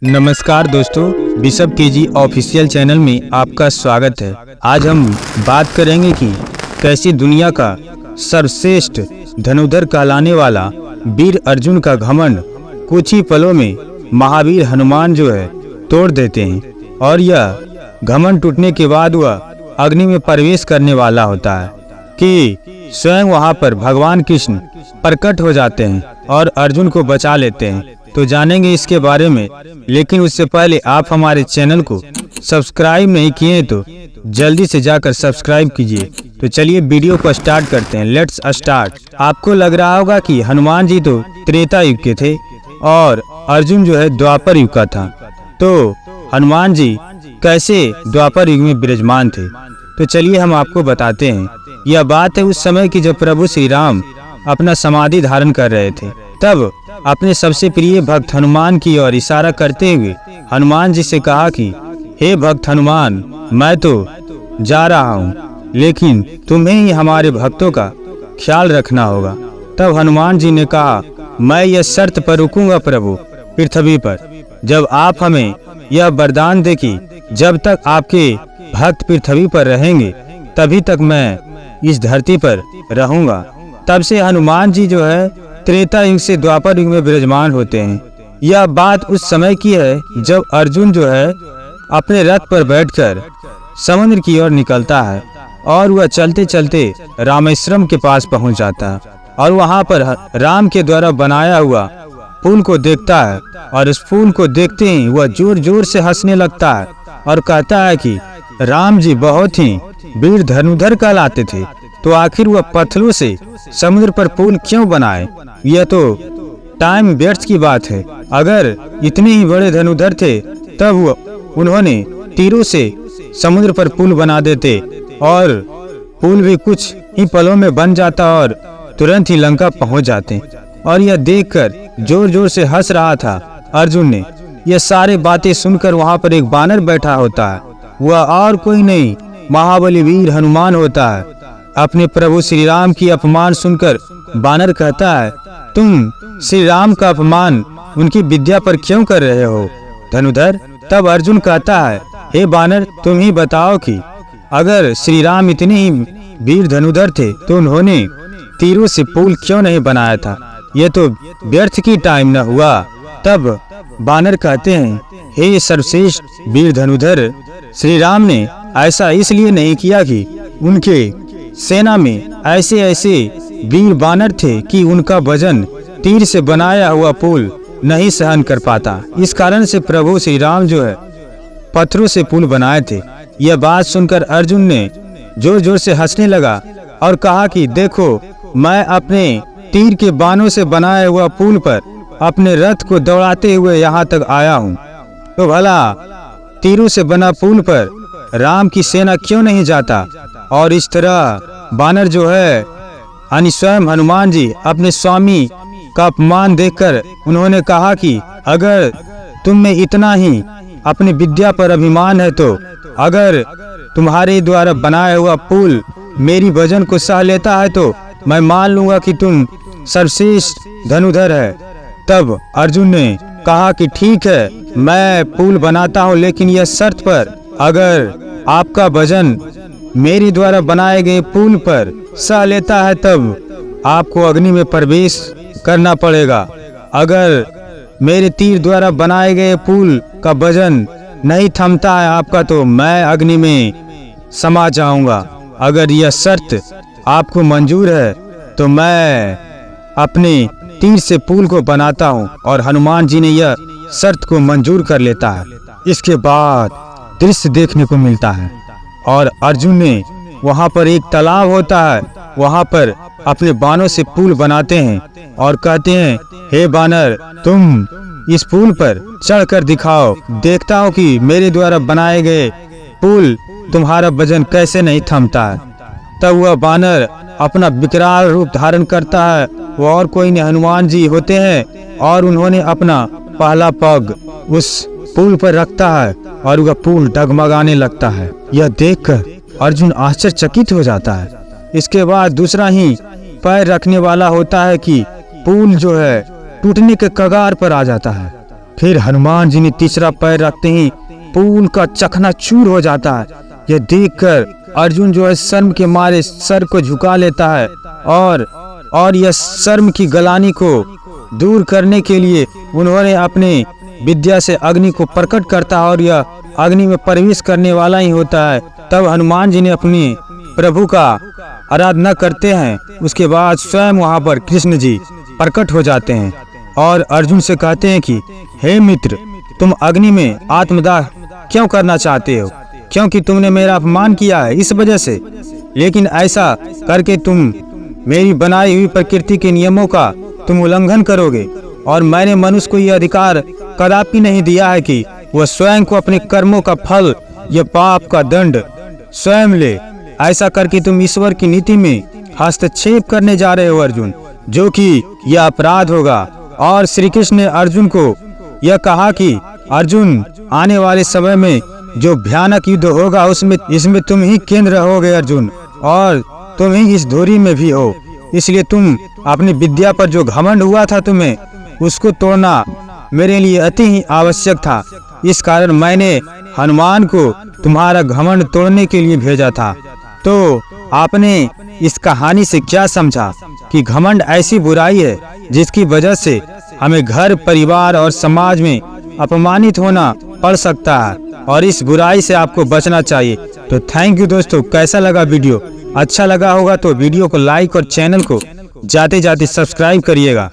नमस्कार दोस्तों, bishop KG official channel में आपका स्वागत है। आज हम बात करेंगे कि कैसी दुनिया का सर्वश्रेष्ठ धनुर्धर कहलाने वाला वीर अर्जुन का घमंड कुछ ही पलों में महावीर हनुमान जो है तोड़ देते हैं और यह घमंड टूटने के बाद वह अग्नि में प्रवेश करने वाला होता है कि स्वयं वहां पर भगवान कृष्ण प्रकट हो जाते हैं और अर्जुन को बचा लेते हैं। तो जानेंगे इसके बारे में, लेकिन उससे पहले आप हमारे चैनल को सब्सक्राइब नहीं किए तो जल्दी से जाकर सब्सक्राइब कीजिए। तो चलिए वीडियो को स्टार्ट करते हैं। Let's start. आपको लग रहा होगा कि हनुमान जी तो त्रेता युग के थे और अर्जुन जो है द्वापर युग का था, तो हनुमान जी कैसे द्वापर युग में विराजमान थे? तो चलिए हम आपको बताते हैं। यह बात है उस समय की जब प्रभु श्री राम अपना समाधि धारण कर रहे थे। तब अपने सबसे प्रिय भक्त हनुमान की ओर इशारा करते हुए हनुमान जी से कहा कि हे भक्त हनुमान, मैं तो जा रहा हूँ, लेकिन तुम्हें ही हमारे भक्तों का ख्याल रखना होगा। तब हनुमान जी ने कहा, मैं यह शर्त पर रुकूंगा प्रभु पृथ्वी पर, जब आप हमें यह वरदान दे कि जब तक आपके भक्त पृथ्वी पर रहेंगे तभी तक मैं इस धरती पर रहूंगा। तब से हनुमान जी जो है त्रेता युग से द्वापर युग में विराजमान होते हैं। यह बात उस समय की है जब अर्जुन जो है अपने रथ पर बैठकर समुद्र की ओर निकलता है और वह चलते चलते रामेश्वरम के पास पहुंच जाता है और वहां पर राम के द्वारा बनाया हुआ पुल को देखता है और इस पुल को देखते ही वह जोर जोर से हंसने लगता है और कहता है कि राम जी बहुत ही वीर धनुर्धर कहलाते थे, तो आखिर वह पत्थरों से समुद्र पर पुल क्यों बनाए? यह तो टाइम व्यर्थ की बात है। अगर इतने ही बड़े धनुर्धर थे तब उन्होंने तीरों से समुद्र पर पुल बना देते और पुल भी कुछ ही पलों में बन जाता और तुरंत ही लंका पहुंच जाते। और यह देखकर जोर जोर से हंस रहा था अर्जुन ने। यह सारे बातें सुनकर वहां पर एक बानर बैठा होता है। वह और कोई नहीं, महाबली वीर हनुमान होता है। अपने प्रभु श्री राम की अपमान सुनकर बानर कहता है, तुम श्री राम का अपमान उनकी विद्या पर क्यों कर रहे हो धनुर्धर? तब अर्जुन कहता है, हे बानर, तुम ही बताओ कि अगर श्री राम इतने ही वीर धनुर्धर थे तो उन्होंने तीरों से पुल क्यों नहीं बनाया था? यह तो व्यर्थ की टाइम न हुआ। तब बानर कहते हैं, हे सर्वश्रेष्ठ वीर धनुर्धर, श्री राम ने ऐसा इसलिए नहीं किया कि उनके सेना में ऐसे ऐसे वीर बानर थे कि उनका वजन तीर से बनाया हुआ पुल नहीं सहन कर पाता। इस कारण से प्रभु श्री राम जो है पत्थरों से पुल बनाए थे। यह बात सुनकर अर्जुन ने जोर जोर से हंसने लगा और कहा कि देखो, मैं अपने तीर के बानों से बनाए हुआ पुल पर अपने रथ को दौड़ाते हुए यहाँ तक आया हूँ, तो भला तीरों से बना पुल पर राम की सेना क्यों नहीं जाता? और इस तरह बानर जो है यानी स्वयं हनुमान जी अपने स्वामी का अपमान देखकर उन्होंने कहा कि अगर तुम में इतना ही अपनी विद्या पर अभिमान है तो अगर तुम्हारे द्वारा बनाया हुआ पुल मेरी वजन को सह लेता है तो मैं मान लूंगा कि तुम सर्वश्रेष्ठ धनुर्धर है। तब अर्जुन ने कहा कि ठीक है, मैं पुल बनाता हूँ, लेकिन यह शर्त पर, अगर आपका वजन मेरे द्वारा बनाए गए पुल पर सह लेता है तब आपको अग्नि में प्रवेश करना पड़ेगा। अगर मेरे तीर द्वारा बनाए गए पुल का वजन नहीं थमता है आपका तो मैं अग्नि में समा जाऊंगा। अगर यह शर्त आपको मंजूर है तो मैं अपने तीर से पुल को बनाता हूँ। और हनुमान जी ने यह शर्त को मंजूर कर लेता है। इसके बाद दृश्य देखने को मिलता है और अर्जुन ने वहाँ पर एक तालाब होता है, वहाँ पर अपने बाणों से पुल बनाते हैं और कहते हैं, हे बानर, तुम इस पुल पर चढ़कर दिखाओ, देखता हूँ कि मेरे द्वारा बनाए गए पुल तुम्हारा वजन कैसे नहीं थमता है। तब वह बानर अपना विकराल रूप धारण करता है। वो और कोई नहीं हनुमान जी होते हैं और उन्होंने अपना पहला पग उस पुल पर रखता है और वह पुल डगमगाने लगता है। यह देखकर अर्जुन आश्चर्यचकित हो जाता है। इसके बाद दूसरा ही पैर रखने वाला होता है कि पुल जो है टूटने के कगार पर आ जाता है। फिर हनुमान जी ने तीसरा पैर रखते ही पुल का चकनाचूर हो जाता है। यह देखकर अर्जुन जो है शर्म के मारे सर को झुका लेता है और यह शर्म की गलानी को दूर करने के लिए उन्होंने अपने विद्या से अग्नि को प्रकट करता है और यह अग्नि में प्रवेश करने वाला ही होता है। तब हनुमान जी ने अपने प्रभु का आराधना करते हैं। उसके बाद स्वयं वहां पर कृष्ण जी प्रकट हो जाते हैं और अर्जुन से कहते हैं कि हे मित्र, तुम अग्नि में आत्मदाह क्यों करना चाहते हो? क्योंकि तुमने मेरा अपमान किया है इस वजह से। लेकिन ऐसा करके तुम मेरी बनाई हुई प्रकृति के नियमों का तुम उल्लंघन करोगे और मैंने मनुष्य को यह अधिकार कदापि नहीं दिया है कि वह स्वयं को अपने कर्मों का फल या पाप का दंड स्वयं ले। ऐसा करके तुम ईश्वर की नीति में हस्तक्षेप करने जा रहे हो अर्जुन, जो कि यह अपराध होगा। और श्री कृष्ण ने अर्जुन को यह कहा कि अर्जुन, आने वाले समय में जो भयानक युद्ध होगा इसमें तुम ही केंद्र रहोगे अर्जुन, और तुम ही इस धुरी में भी हो। इसलिए तुम अपनी विद्या पर जो घमंड हुआ था तुम्हें, उसको तोड़ना मेरे लिए अति ही आवश्यक था। इस कारण मैंने हनुमान को तुम्हारा घमंड तोड़ने के लिए भेजा था। तो आपने इस कहानी से क्या समझा कि घमंड ऐसी बुराई है जिसकी वजह से हमें घर, परिवार और समाज में अपमानित होना पड़ सकता है, और इस बुराई से आपको बचना चाहिए। तो थैंक यू दोस्तों। कैसा लगा वीडियो? अच्छा लगा होगा तो वीडियो को लाइक और चैनल को जाते जाते सब्सक्राइब करिएगा।